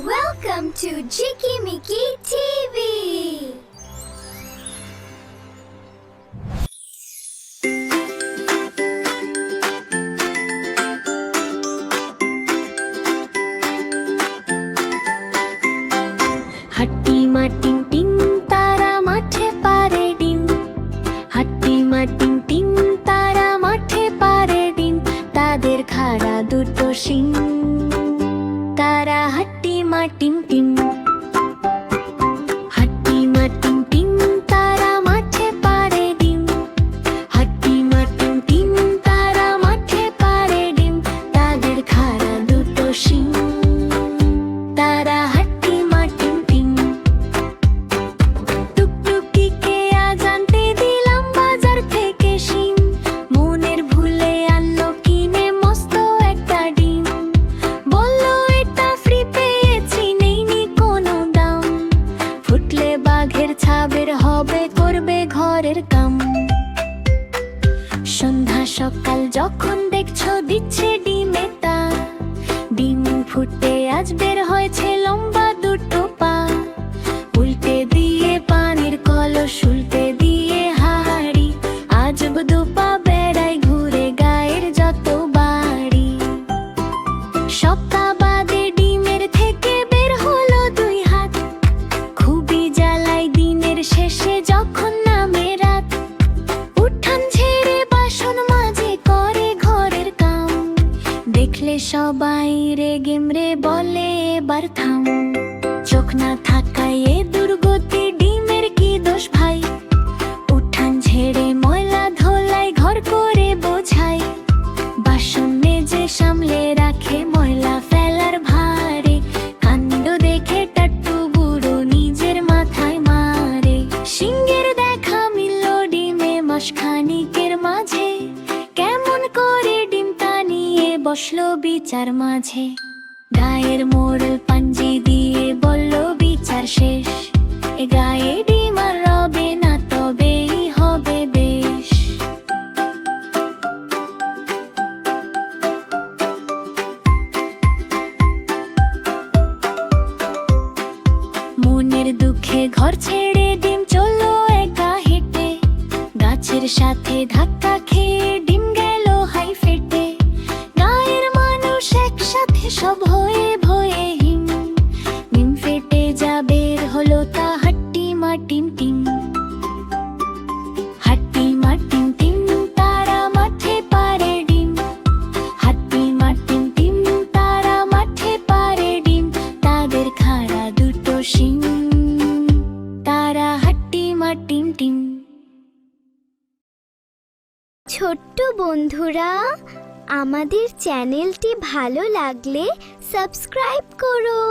Welcome to Jiki Miki TV. হাট্টিমা টিং টিং তারা মাঠে পারে ডিম, হাট্টিমা টিং টিং তারা মাঠে পারে ডিম, তাদের খাড়া দুটো শিং, তারা হাট্টিমা টিং টিং। হাট্টিমা টিং টিং তারা মাঠে পারে ডিম, হাট্টিমা টিং টিং তারা মাঠে পারে ডিম, তাদের খাড়া দুটো শিং, তারা হাট্টিমা টিং টিং। টুকটুকিকে আজ আনতে দিলাম বাজার থেকে শিম, মনের ভুলে আনলো কিনে মস্ত একটা ডিম, বললো এটা ফ্রি পেয়েছি নেইনি কোনো দাম, ফুটলে বাঘের ছাবের হবে করবে ঘরের কাম। সন্ধ্যা সকাল যখন দেখছো দিচ্ছে ডিমে তা, ডিম ফুটে আজ বের হয়েছে লম্বা দুটো পা, উল্টে দিয়ে পানির কলস উল্টে দিয়ে হাড়ি, আজ দুপা বেড়াই ঘুরে গায়ের যত বাড়ি। সপ্তাহ বাদে ডিমের থেকে বের হলো দুই হাত, খুবই জ্বালাই দিনের শেষে যখন নামে রাত, উঠান ঝেড়ে বাসন মাজে করে ঘরের কাম, দেখলে সবাই রেগেমরে বলে এবার থাম। চোখ না থাকায় এ দুর্গতি ডিমের কি দোষ ভাই, উঠান ঝেড়ে ময়লা ধোলাই ঘর করে বোঝাই, বাসন মেজে সামলে রাখে ময়লা ফেলার ভারে, কাণ্ড দেখে টাট্টু বুড়ো নিজের মাথায় মারে। সিংহের দেখা মিলল ডিমে মাসখানিকের মাঝে, কেমন করে ডিমটা নিয়ে বসলো বিচার মাঝে, গায়ের মোড়ল পাঞ্জি দিয়ে বলল বিচার শেষ, এ গায়ে ডিম আর রবে না তবেই হবে বেশ। মনের দুঃখে ঘর ছেড়ে ডিম চললো একা হেঁটে, গাছের সাথে ধাক্কা খেয়ে ডিম গেল হাই ফেটে, গায়ের মানুষ একসাথে সব হয়ে ভয়ে হিম, ডিম ফেটে যা বের হলো তা হাট্টিমা টিং টিং। হাট্টিমা টিং টিং তারা মাঠে পারে ডিম, হাট্টিমা টিং টিং তারা মাঠে পারে ডিম, তাদের খাড়া দুটো শিং, তারা হাট্টিমা টিং টিং। ছোট্ট বন্ধুরা, আমাদের চ্যানেলটি ভালো লাগলে সাবস্ক্রাইব করো।